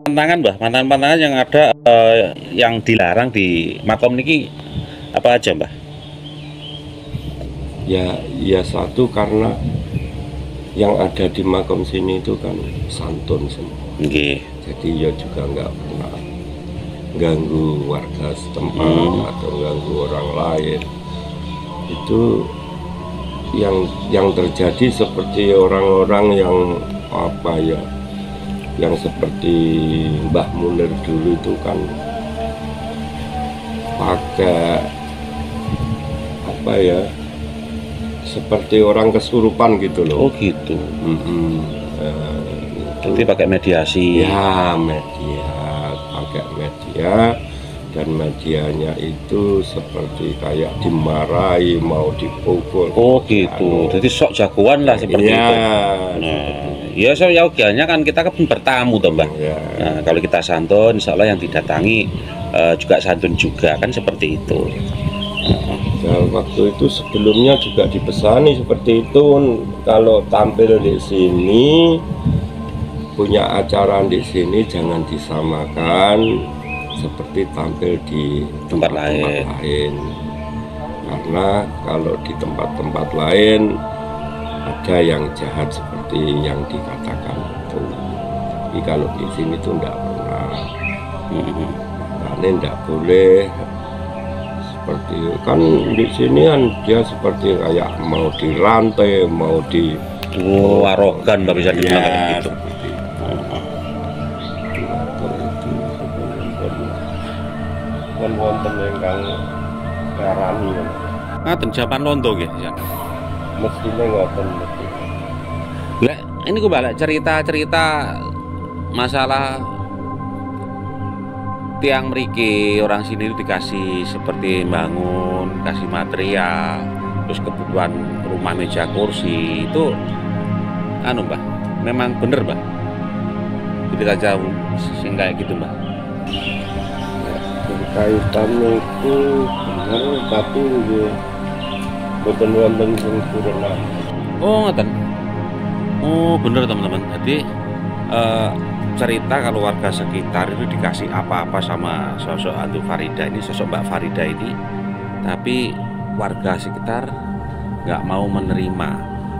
Pantangan Mbah, pantangan yang ada yang dilarang di makom niki apa aja Mbah? Ya satu karena yang ada di makom sini itu kan santun semua. Nggih. Jadi ya juga nggak pernah ganggu warga setempat atau ganggu orang lain. Itu yang terjadi seperti orang-orang yang apa ya, yang seperti Mbah Munir dulu itu kan pakai apa ya, seperti orang kesurupan gitu loh. Oh gitu. Itu Nanti pakai mediasi. ya pakai media, dan medianya itu seperti kayak dimarahi, mau dipukul. Oh gitu. Jadi sok jagoan lah seperti ya, itu. Nah, ya so yogianya kan kita kan bertamu toh Mbah. ya. Nah, kalau kita santun, insya Allah yang didatangi juga santun juga kan seperti itu. Dan waktu itu sebelumnya juga dipesani seperti itu, kalau tampil di sini, punya acara di sini jangan disamakan seperti tampil di Tempat tempat-tempat lain. lain. Karena kalau di tempat-tempat lain ada yang jahat seperti yang dikatakan itu. Tapi kalau di sini tuh enggak pernah. Karena enggak boleh seperti kan di sini kan dia seperti kayak mau dirantai, mau di Oh arogan Mbah bisa dibilang ya, gitu. seperti itu. Kan wonten ingkang ngarani Ngaten jaman londo nggih ya. mestine ngoten mesti. Lah ini gue balik cerita-cerita masalah tiang mriki orang sini itu dikasih seperti bangun, kasih material, terus kebutuhan rumah meja kursi itu anu Mbah, memang bener Mbah. Cerita jauh sing kayak gitu Mbah. Berkaitan itu bener, tapi nggih boten wonten sing sirna. Oh ngoten. Oh bener teman-teman. Jadi cerita kalau warga sekitar itu dikasih apa-apa sama sosok Hantu Farida ini, sosok Mbak Farida ini, tapi warga sekitar nggak mau menerima.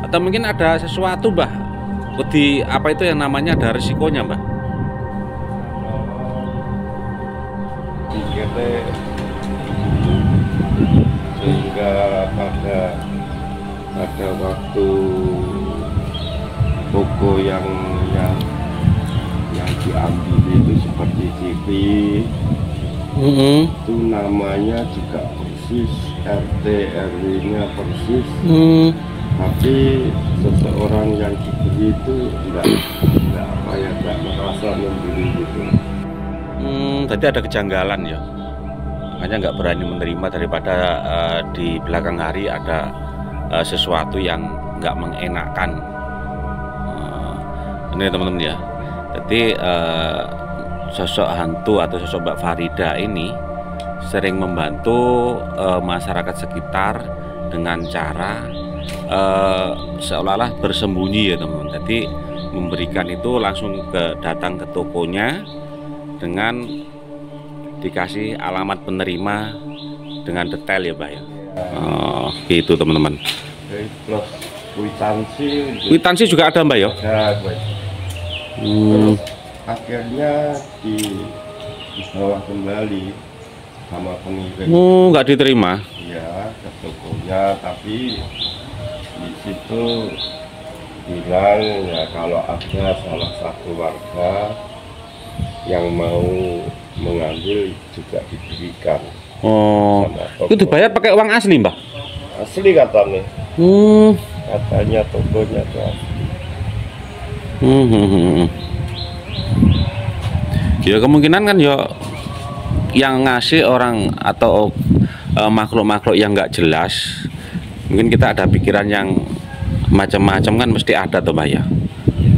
Atau mungkin ada sesuatu Mbah, wedi apa itu yang namanya ada risikonya Mbah. Dikete sehingga pada waktu toko yang diambil itu seperti TV, itu namanya juga persis, RT RW-nya persis, tapi seseorang yang dibeli itu enggak merasa membeli gitu. Tadi ada kejanggalan ya, makanya nggak berani menerima daripada di belakang hari ada sesuatu yang nggak mengenakan. Ini teman-teman ya, jadi sosok hantu atau sosok Mbak Farida ini sering membantu masyarakat sekitar dengan cara seolah-olah bersembunyi ya teman-teman. Jadi memberikan itu langsung datang ke tokonya dengan dikasih alamat penerima dengan detail ya Mbak ya. Gitu teman-teman. Plus Kwitansi juga ada Mbak ya? ada. Terus akhirnya dibawa kembali sama pengirim. Oh nggak diterima? Ya ke tokonya, tapi di situ bilang ya kalau ada salah satu warga yang mau mengambil juga diberikan. Oh itu dibayar pakai uang asli Mbak? Asli katanya. Katanya tokonya tuh asli. Ya kemungkinan kan ya yang ngasih orang atau makhluk-makhluk yang nggak jelas. Mungkin kita ada pikiran yang macam-macam kan mesti ada tuh Mbak ya.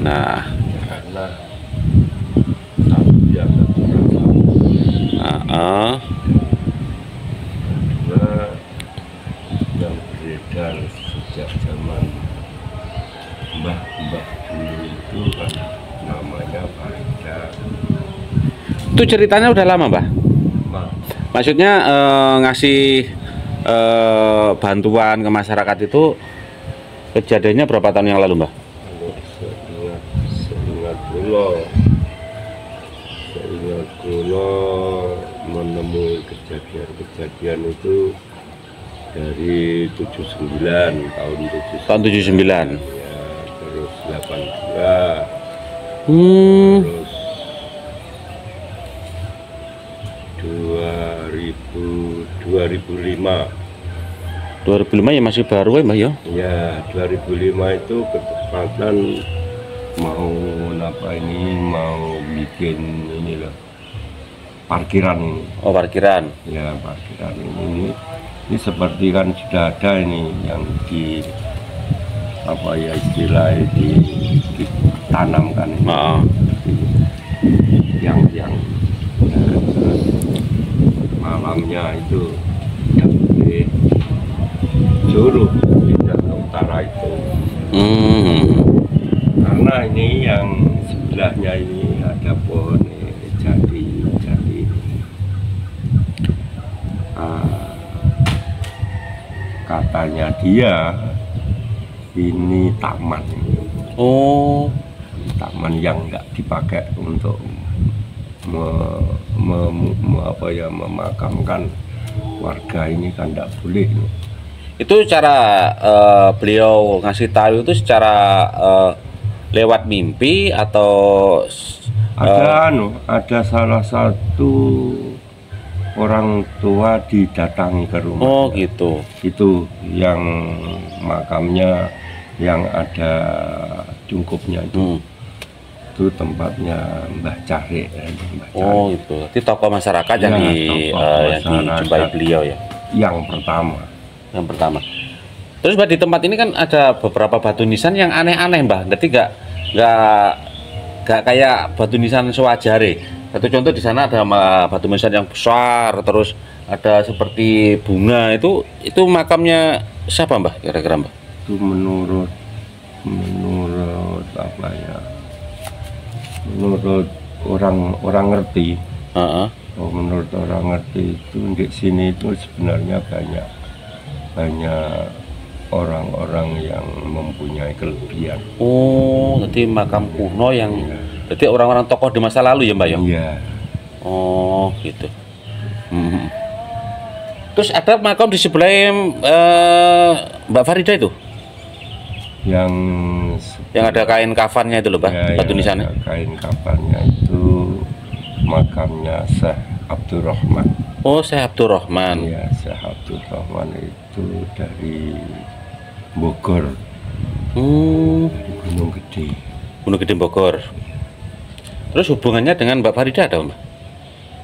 Nah Karena satu yang yang beredar sejak zaman mbah dulu itu kan namanya Farida. Itu ceritanya udah lama, Mbah? Nah, Maksudnya ngasih bantuan ke masyarakat itu kejadiannya berapa tahun yang lalu, Mbah? kalau seingat kula menemui kejadian itu dari 79 tahun 79 Tahun 79. ya, terus 82 terus 2005 2005 ya masih baru ya, Mbah ya? ya 2005 itu ketepatan mau bikin ini loh, parkiran ini. Oh, parkiran. Ya, parkiran ini seperti kan sudah ada ini yang di apa ya istilahnya ditanamkan ini. Oh. yang ya, terus malamnya itu dari suruh pindah ke utara itu. Karena ini yang sebelahnya ini ada pohon jati katanya dia ini taman. Oh, Taman yang nggak dipakai untuk memakamkan warga ini kan nggak boleh. itu cara beliau ngasih tahu itu secara lewat mimpi atau Ada salah satu orang tua didatangi ke rumah. oh gitu. Itu yang makamnya yang ada cungkupnya itu. Itu tempatnya Mbah Cahre. Oh itu. Itu tokoh masyarakat yang Ya, yang dijumpai beliau ya. Yang pertama. Yang pertama. Terus Mbah, di tempat ini kan ada beberapa batu nisan yang aneh-aneh, Mbah. Jadi nggak kayak batu nisan sewajare. Satu contoh di sana ada batu nisan yang besar, terus ada seperti bunga. Itu makamnya siapa, Mbah? Kira-kira, Mbah? Itu menurut apa ya? Menurut orang ngerti. Oh, menurut orang ngerti itu di sini itu sebenarnya banyak orang-orang yang mempunyai kelebihan. Oh, jadi makam kuno yang jadi orang-orang tokoh di masa lalu ya, Mbak ya? Iya. Oh, gitu. Terus ada makam di sebelah Mbak Farida itu? Yang ada kain kafannya itu loh, Mbak, ya, batu nisannya. Kain kafannya itu makamnya Syekh Abdurrahman. Oh, Syekh Abdurrahman. Ya, Syekh Abdurrahman itu dari Bogor. Dari Gunung Gede. Gunung Gede Bogor. Terus hubungannya dengan Mbak Farida ada, Mbak?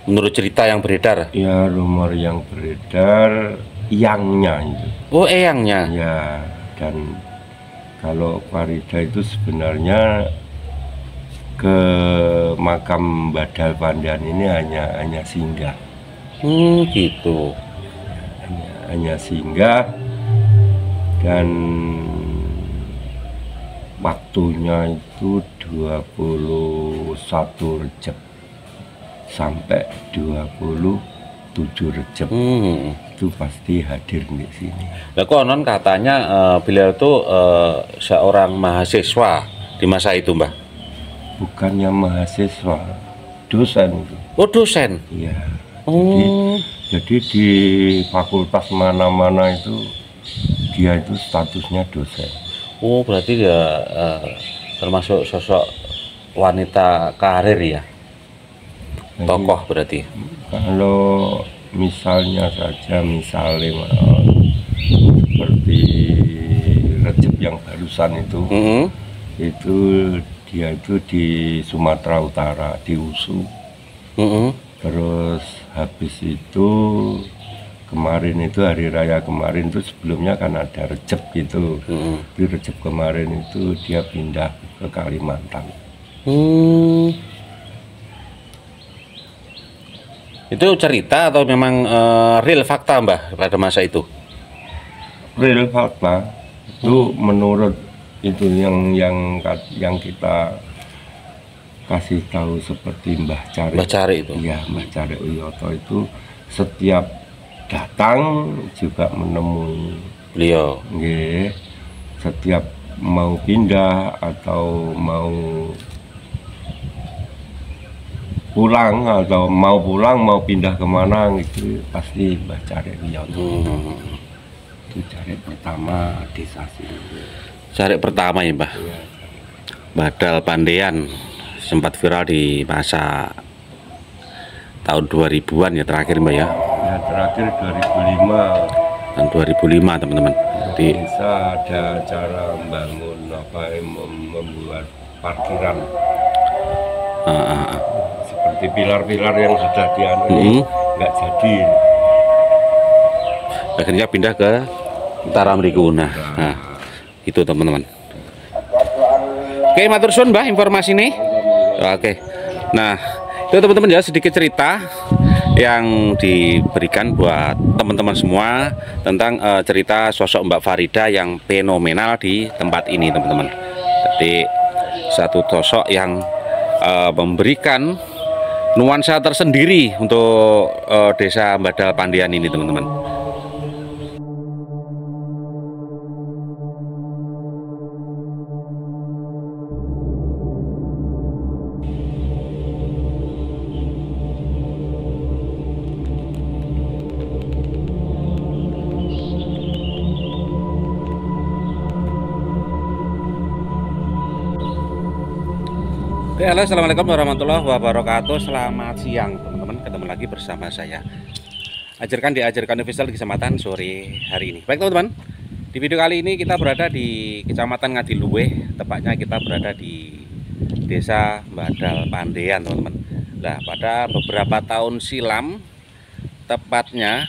Menurut cerita yang beredar? Ya, rumor yang beredar eyangnya itu. Oh, eyangnya. Ya, dan kalau Farida itu sebenarnya ke makam Badal Pandan ini hanya singgah. Gitu. Hanya singgah dan waktunya itu 21 Rejab sampai 27 Rejab. Itu pasti hadir di sini. Lah konon katanya beliau itu seorang mahasiswa di masa itu, Mbah. Bukannya mahasiswa, dosen itu. Oh, dosen. Iya. Oh. Jadi di fakultas mana-mana itu dia itu statusnya dosen. Oh, berarti dia termasuk sosok wanita karir ya. Tokoh berarti. Kalau misalnya seperti Rejab yang barusan itu, dia itu di Sumatera Utara, di Usu. Terus habis itu kemarin itu hari raya kemarin itu sebelumnya kan ada Rejab gitu. Di Rejab kemarin itu dia pindah ke Kalimantan. Itu cerita atau memang real fakta, Mbah, pada masa itu? Real fakta. Itu menurut itu yang kita kasih tahu seperti Mbah Cari. Mbah Cari itu. Iya, Mbah Cari Wiyoto itu setiap datang juga menemui Beliau. nggih. Setiap mau pindah atau mau pulang atau mau pindah kemana gitu pasti Mbah Cari Wiyoto. Itu Cari pertama desa sini. Cari pertama ya Mbah. Iya. Badal Pandean sempat viral di masa tahun 2000-an ya terakhir Mbak ya. Ya terakhir 2005. Tahun 2005 teman-teman. Di Desa ada cara membangun membuat parkiran seperti pilar-pilar yang sudah dianu ini nggak jadi. akhirnya pindah ke Utara Mriku. Nah, itu teman-teman. Oke, matur suwun Mbah informasi nih. Oke. Nah, itu teman-teman ya sedikit cerita yang diberikan buat teman-teman semua tentang cerita sosok Mbak Farida yang fenomenal di tempat ini teman-teman. Jadi satu sosok yang memberikan nuansa tersendiri untuk desa Badal Pandean ini teman-teman. Oke, halo, assalamualaikum warahmatullahi wabarakatuh. Selamat siang teman-teman, ketemu lagi bersama saya diajarkan official di kesempatan sore hari ini. Baik teman-teman, di video kali ini kita berada di Kecamatan Ngadiluweh, tepatnya kita berada di Desa Badal Pandean teman-teman. Nah, pada beberapa tahun silam, tepatnya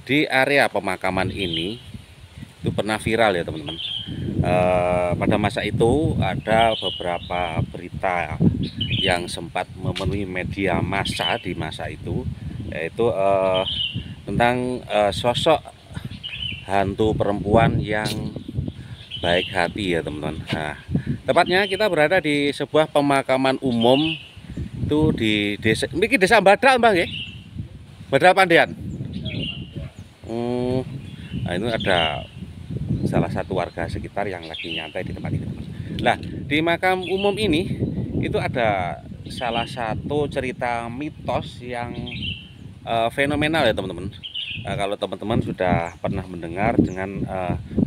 di area pemakaman ini itu pernah viral ya teman-teman. Pada masa itu ada beberapa berita yang sempat memenuhi media massa di masa itu, yaitu tentang sosok hantu perempuan yang baik hati ya teman-teman. Nah, tepatnya kita berada di sebuah pemakaman umum itu di desa Badal Bang ya, Badal Pandean. Nah, itu ada salah satu warga sekitar yang lagi nyantai di tempat ini. Nah, di makam umum ini itu ada salah satu cerita mitos yang fenomenal ya teman-teman. Kalau teman-teman sudah pernah mendengar dengan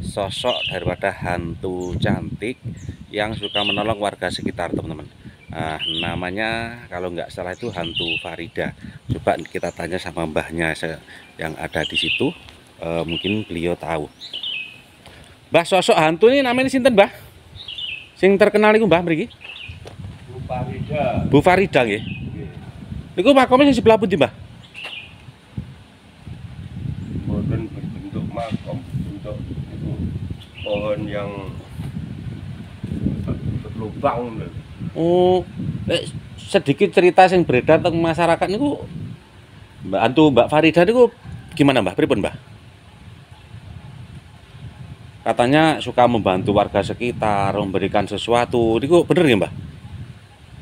sosok daripada hantu cantik yang suka menolong warga sekitar teman-teman. Namanya kalau nggak salah itu hantu Farida. Coba kita tanya sama mbahnya yang ada di situ, mungkin beliau tahu. Mbah, sosok hantu ini namanya sinten Mbah? Sing terkenal niku Mbah mriki? Bu Farida. Bu Farida nggih. Niku makamnya sing sebelah pundi Mbah? Boten berbentuk makam, bentuk itu pohon yang berlubang. Oh, sedikit cerita yang beredar tentang masyarakat niku Mbak hantu Mbak Farida niku gimana Mbah? Pripun Mbah? Katanya suka membantu warga sekitar, memberikan sesuatu. Niku bener ya Mbah?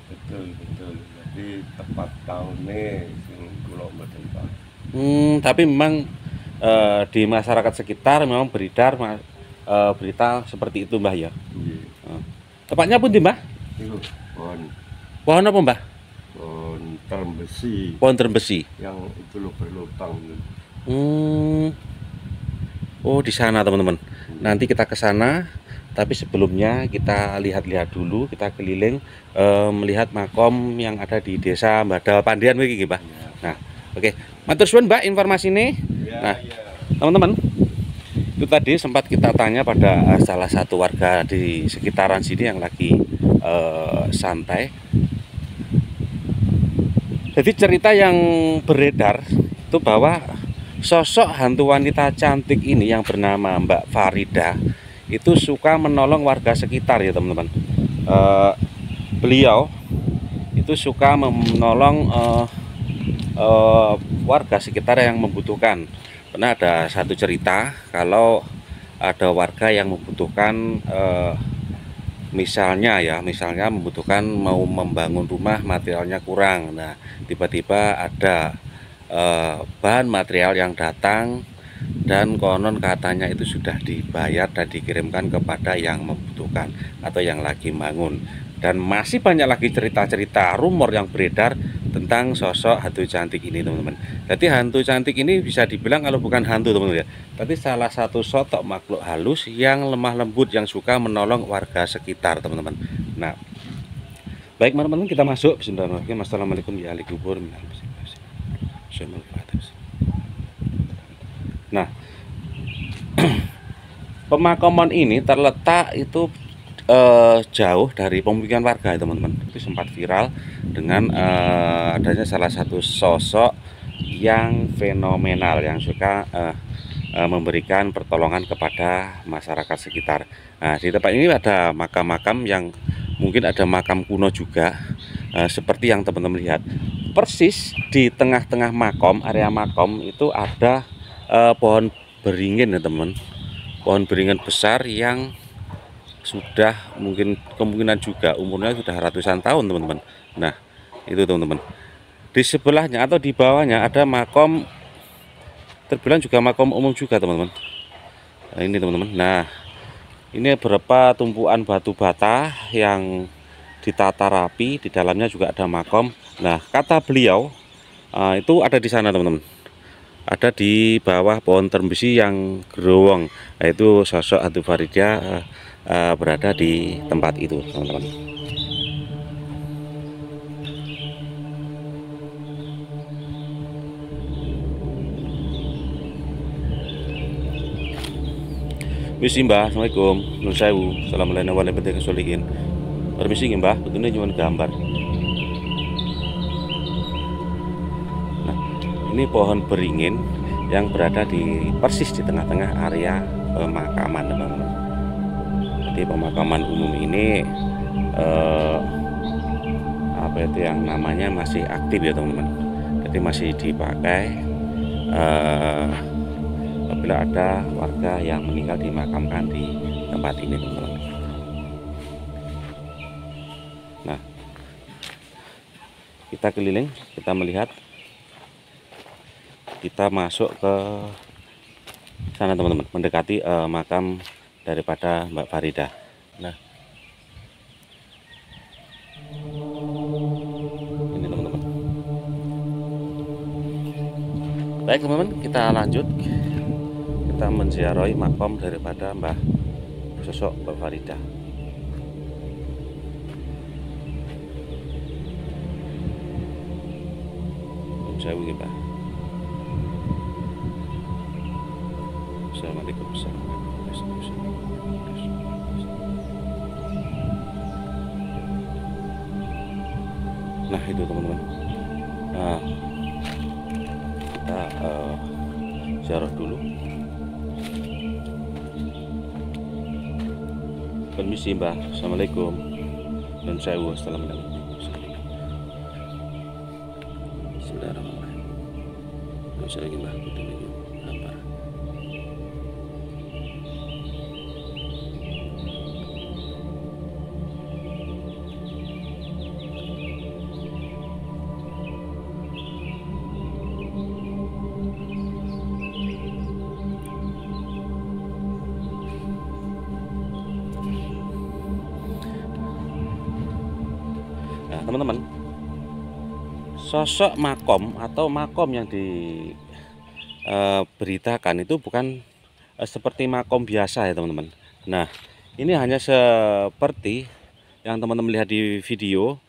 Betul. Jadi tepat tahunnya sing kula mboten Pak. Tapi memang di masyarakat sekitar memang beredar berita seperti itu Mbah ya. Nggih. Tepatnya pundi Mbah? Niku Pohon apa Mbah? pohon term besi Pohon terbesi. yang itu berlubang. Oh, di sana teman-teman. Nanti kita ke sana, tapi sebelumnya kita lihat-lihat dulu, kita keliling melihat makom yang ada di Desa Badal Pandean iki, Mbah. Nah, oke. Matur suwun Mbak informasi ini. Nah, teman-teman, itu tadi sempat kita tanya pada salah satu warga di sekitaran sini yang lagi santai. Jadi cerita yang beredar itu bahwa sosok hantu wanita cantik ini yang bernama Mbak Farida itu suka menolong warga sekitar ya teman-teman. Beliau itu suka menolong warga sekitar yang membutuhkan. Pernah ada satu cerita kalau ada warga yang membutuhkan misalnya membutuhkan mau membangun rumah, materialnya kurang. Nah, tiba-tiba ada bahan material yang datang dan konon katanya itu sudah dibayar dan dikirimkan kepada yang membutuhkan atau yang lagi bangun. Dan masih banyak lagi cerita-cerita rumor yang beredar tentang sosok hantu cantik ini, teman-teman. Jadi hantu cantik ini bisa dibilang kalau bukan hantu, teman-teman ya, tapi salah satu sosok makhluk halus yang lemah lembut yang suka menolong warga sekitar, teman-teman. Nah, baik teman-teman, kita masuk. Bismillahirrahmanirrahim. Assalamualaikum ya ahli kubur. Nah, pemakaman ini terletak itu jauh dari pemukiman warga, teman-teman. Itu sempat viral dengan adanya salah satu sosok yang fenomenal yang suka memberikan pertolongan kepada masyarakat sekitar. Nah, di tempat ini ada makam-makam yang mungkin ada makam kuno juga, seperti yang teman-teman lihat. Persis di tengah-tengah makam, area makam itu ada pohon beringin ya teman. Pohon beringin besar yang sudah mungkin kemungkinan juga umurnya sudah ratusan tahun, teman-teman. Nah, itu teman-teman. Di sebelahnya atau di bawahnya ada makam, terbilang juga makam umum juga, teman-teman. Nah, ini teman-teman. Nah, ini beberapa tumpuan batu bata yang ditata rapi, di dalamnya juga ada makam. Nah, kata beliau itu ada di sana, teman-teman. Ada di bawah pohon termbesi yang gerowong. Nah, itu sosok hantu Farida berada di tempat itu, teman-teman. Misi Mbah, Assalamualaikum, Nun Sewu, Assalamualaikum warahmatullahi wabarakatuh. Permisi Mbah, betulnya cuma gambar. Nah, ini pohon beringin yang berada di persis di tengah-tengah area pemakaman, teman-teman. Jadi pemakaman umum ini apa itu yang namanya masih aktif ya teman-teman. Jadi masih dipakai apabila ada warga yang meninggal dimakamkan di tempat ini, teman-teman. Nah, kita keliling, kita melihat, kita masuk ke sana, teman-teman, mendekati makam daripada Mbak Farida. Nah, ini teman-teman. Baik teman-teman, kita lanjut. Kita menziarahi makam daripada Mbah sosok Mbak Farida. Saya begini Pak. Assalamualaikum warahmatullahi. Nah itu teman-teman. Nah, kita ziarah dulu. Permisi Mbah. Assalamualaikum. Dan saya wassalamualaikum. Bismillahirrahmanirrahim. Saya lagi Mbah, betul ini lapar. Nah, teman-teman, sosok makom atau makom yang diberitakan itu bukan seperti makom biasa ya teman-teman. Nah, ini hanya seperti yang teman-teman lihat di video,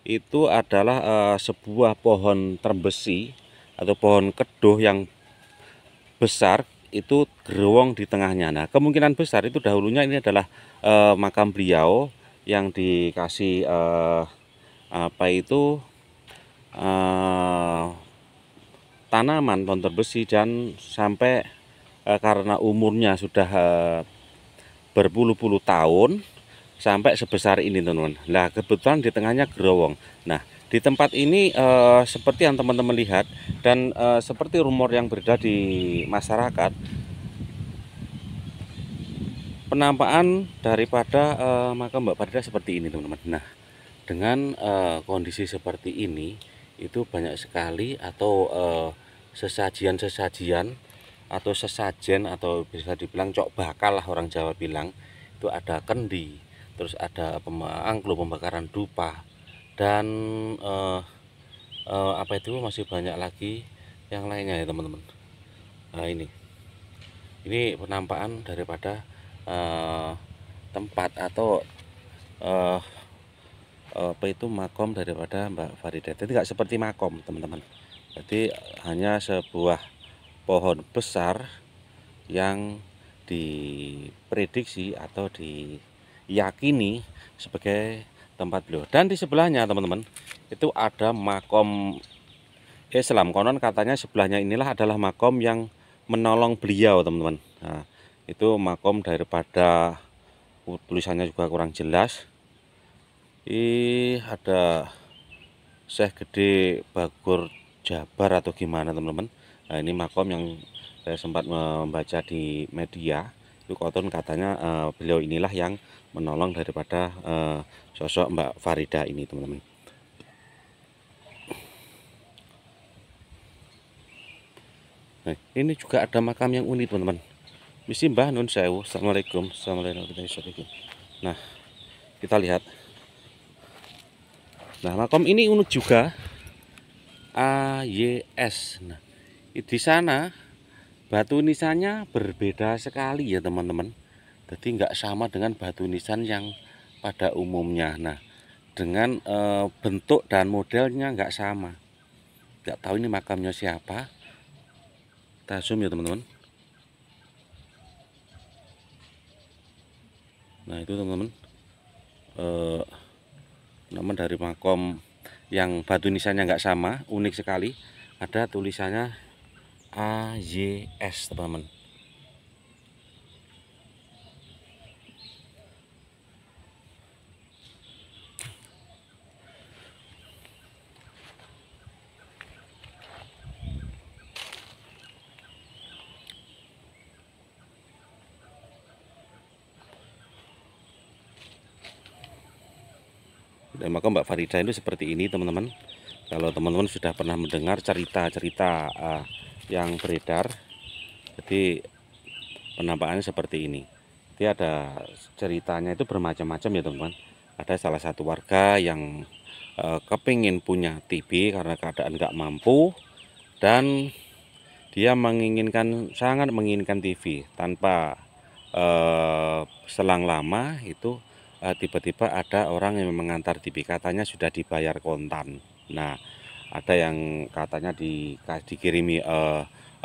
itu adalah sebuah pohon terbesi atau pohon keduh yang besar, itu gerowong di tengahnya. Nah, kemungkinan besar itu dahulunya ini adalah makam beliau yang dikasih apa itu tanaman pohon terbesi, dan sampai karena umurnya sudah berpuluh-puluh tahun sampai sebesar ini teman-teman. Nah kebetulan di tengahnya gerowong. Nah di tempat ini seperti yang teman-teman lihat dan seperti rumor yang beredar di masyarakat, penampakan daripada makam Mbak Farida seperti ini teman-teman. Nah, dengan kondisi seperti ini itu banyak sekali atau sesajian-sesajian atau sesajen atau bisa dibilang cok bakal lah orang Jawa bilang, itu ada kendi, terus ada angklung pembakaran dupa, dan apa itu masih banyak lagi yang lainnya ya teman-teman. Nah, ini penampakan daripada tempat atau apa itu makom daripada Mbak Farida. Jadi nggak seperti makom teman-teman, jadi hanya sebuah pohon besar yang diprediksi atau diyakini sebagai tempat beliau. Dan di sebelahnya teman-teman itu ada makom Islam, konon katanya sebelahnya inilah adalah makom yang menolong beliau teman-teman. Nah, itu makom daripada tulisannya juga kurang jelas. Ada Syekh Gede Bagor Jabar atau gimana teman-teman. Nah, ini makom yang saya sempat membaca di media, itu konon katanya beliau inilah yang menolong daripada sosok Mbak Farida ini teman-teman. Nah, ini juga ada makam yang unik teman-teman. Misi Mbah Nun Sewu. Assalamualaikum. Assalamualaikum. Nah, kita lihat. Nah, makam ini unik juga. AYS. Nah, di sana batu nisannya berbeda sekali ya teman-teman. Jadi nggak sama dengan batu nisan yang pada umumnya. Nah, dengan bentuk dan modelnya nggak sama. Nggak tahu ini makamnya siapa. Kita zoom ya teman-teman. Nah, itu teman-teman, nama dari makom yang batu nisannya nggak sama, unik sekali. Ada tulisannya AYS teman-teman. Dan makam Mbak Farida itu seperti ini teman-teman. Kalau teman-teman sudah pernah mendengar cerita-cerita yang beredar, jadi penampakannya seperti ini. Jadi ada ceritanya itu bermacam-macam ya teman-teman. Ada salah satu warga yang kepingin punya TV karena keadaan nggak mampu, dan dia sangat menginginkan TV. Tanpa selang lama itu tiba-tiba ada orang yang mengantar TV, katanya sudah dibayar kontan. Nah, ada yang katanya dikirimi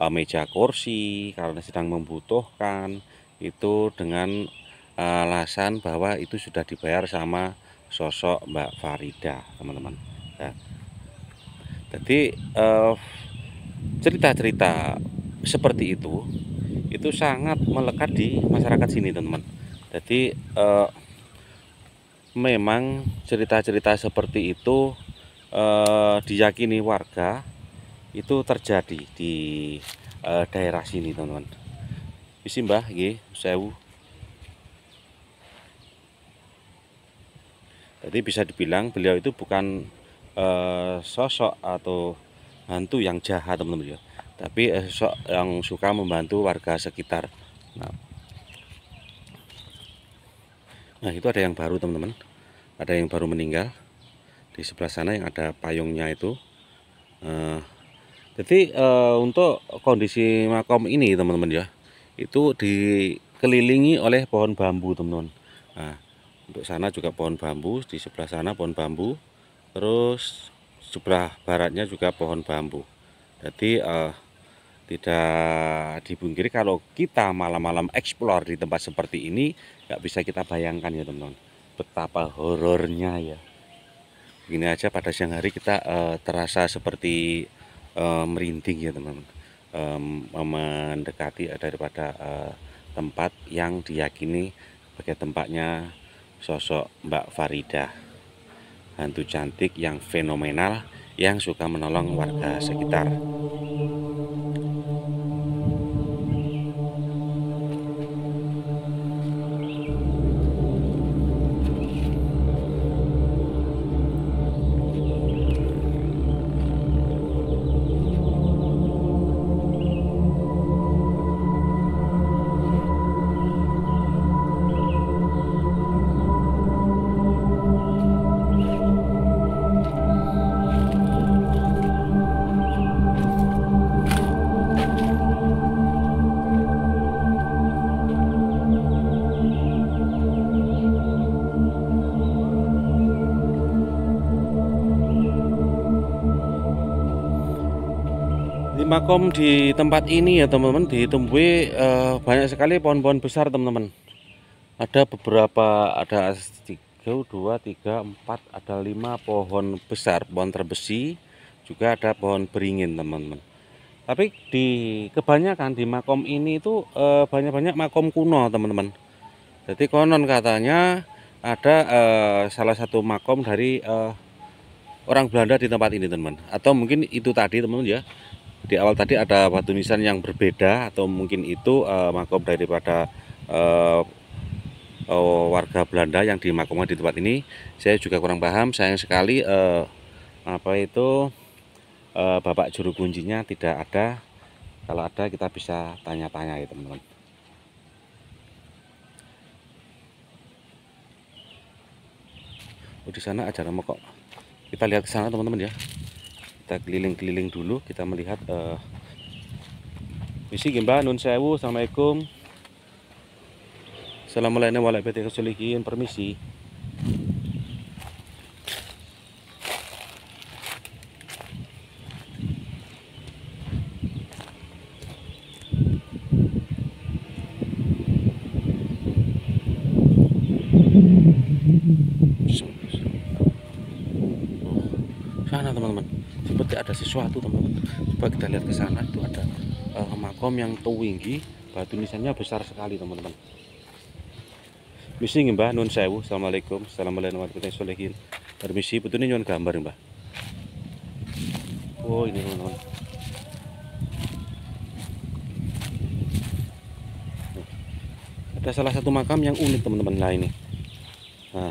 meja kursi karena sedang membutuhkan itu, dengan alasan bahwa itu sudah dibayar sama sosok Mbak Farida teman-teman. Nah, jadi cerita-cerita seperti itu sangat melekat di masyarakat sini teman-teman. Jadi memang cerita-cerita seperti itu diyakini warga itu terjadi di daerah sini teman-teman. Isi Mbah nggih sewu. Jadi bisa dibilang beliau itu bukan sosok atau hantu yang jahat teman-teman ya, tapi sosok yang suka membantu warga sekitar. Nah, itu ada yang baru teman-teman, ada yang baru meninggal di sebelah sana yang ada payungnya itu. Jadi untuk kondisi makom ini teman-teman ya, itu dikelilingi oleh pohon bambu teman-teman. Nah, untuk sana juga pohon bambu, di sebelah sana pohon bambu, terus sebelah baratnya juga pohon bambu. Jadi tidak dibungkiri kalau kita malam-malam eksplor di tempat seperti ini, nggak bisa kita bayangkan ya teman-teman, betapa horornya ya. Begini aja pada siang hari kita terasa seperti merinding ya teman-teman, mendekati daripada tempat yang diyakini sebagai tempatnya sosok Mbak Farida, hantu cantik yang fenomenal yang suka menolong warga sekitar. Di makom di tempat ini ya teman-teman ditemui banyak sekali pohon-pohon besar teman-teman. Ada beberapa, ada 1, 2, 3, 4, ada 5 pohon besar, pohon terbesi, juga ada pohon beringin teman-teman. Tapi di kebanyakan di makom ini itu banyak-banyak makom kuno teman-teman. Jadi konon katanya ada salah satu makom dari orang Belanda di tempat ini teman-teman. Atau mungkin itu tadi teman-teman ya. Di awal tadi ada batu nisan yang berbeda, atau mungkin itu makom daripada warga Belanda yang dimakamkan di tempat ini. Saya juga kurang paham. Sayang sekali Bapak juru kuncinya tidak ada. Kalau ada kita bisa tanya-tanya ya teman-teman. Di sana acara mokok. Kita lihat ke sana teman-teman ya. Kita keliling-keliling dulu, kita melihat misi Mbah Nun Sewu. Assalamualaikum. Assalamualaikum warahmatullahi wabarakatuh. Permisi. Sana teman-teman, seperti ada sesuatu teman-teman. Coba kita lihat ke sana, itu ada makom yang tinggi, batu nisannya besar sekali teman-teman. Misi Mbah Nun Sewu. Assalamualaikum. Assalamualaikum warahmatullahi wabarakatuh. Permisi, betul ini nyuwun gambar Mbah. Oh ini teman-teman. Ada salah satu makam yang unik teman-teman. Nah ini, nah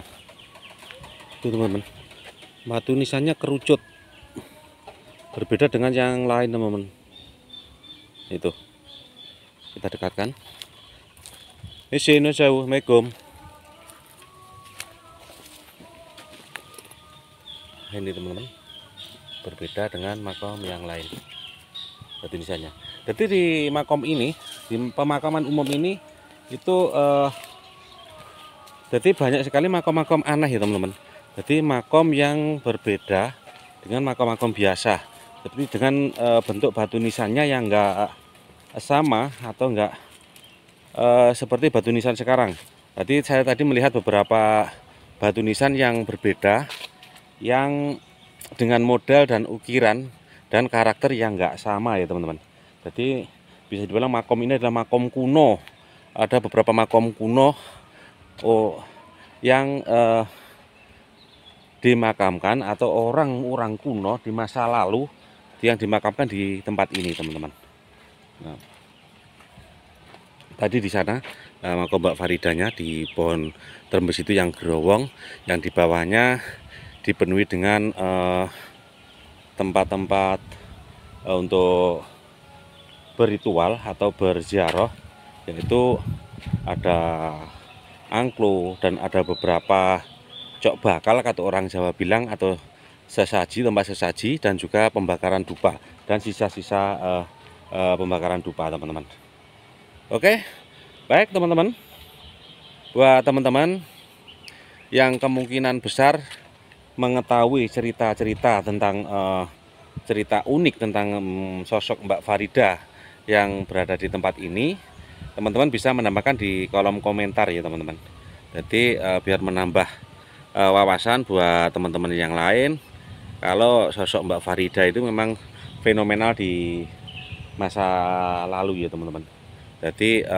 itu teman-teman, batu nisannya kerucut, berbeda dengan yang lain teman-teman. Itu kita dekatkan. Assalamualaikum. Ini teman-teman, berbeda dengan makom yang lain batu nisannya. Jadi di makom ini, di pemakaman umum ini itu jadi banyak sekali makom-makom aneh ya teman-teman. Jadi makom yang berbeda dengan makom-makom biasa. Tapi dengan bentuk batu nisannya yang enggak sama atau enggak seperti batu nisan sekarang. Jadi saya tadi melihat beberapa batu nisan yang berbeda, yang dengan model dan ukiran dan karakter yang enggak sama ya teman-teman. Jadi bisa dibilang makom ini adalah makom kuno. Ada beberapa makom kuno yang dimakamkan atau orang-orang kuno di masa lalu yang dimakamkan di tempat ini teman-teman. Nah, tadi di sana makom Mbak Faridanya di pohon terembes itu yang gerowong, yang di bawahnya dipenuhi dengan tempat-tempat untuk berritual atau berziarah, yaitu ada angklo dan ada beberapa cok bakal kata orang Jawa bilang, atau sesaji, tempat sesaji, dan juga pembakaran dupa dan sisa-sisa pembakaran dupa teman-teman. Oke, baik teman-teman, buat teman-teman yang kemungkinan besar mengetahui cerita-cerita tentang cerita unik tentang sosok Mbak Farida yang berada di tempat ini, teman-teman bisa menambahkan di kolom komentar ya teman-teman. Jadi biar menambah wawasan buat teman-teman yang lain, kalau sosok Mbak Farida itu memang fenomenal di masa lalu ya teman-teman. Jadi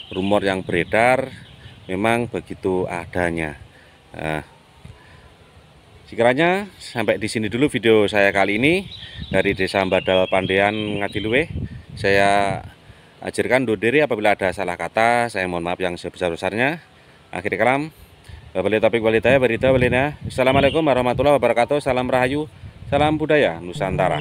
rumor yang beredar memang begitu adanya. Sekiranya sampai di sini dulu video saya kali ini dari Desa Mbadal Pandean Ngadiluwe. Saya ajarkan diri apabila ada salah kata, saya mohon maaf yang sebesar-besarnya. Akhir kalam, Assalamualaikum warahmatullahi wabarakatuh. Salam Rahayu, salam budaya Nusantara.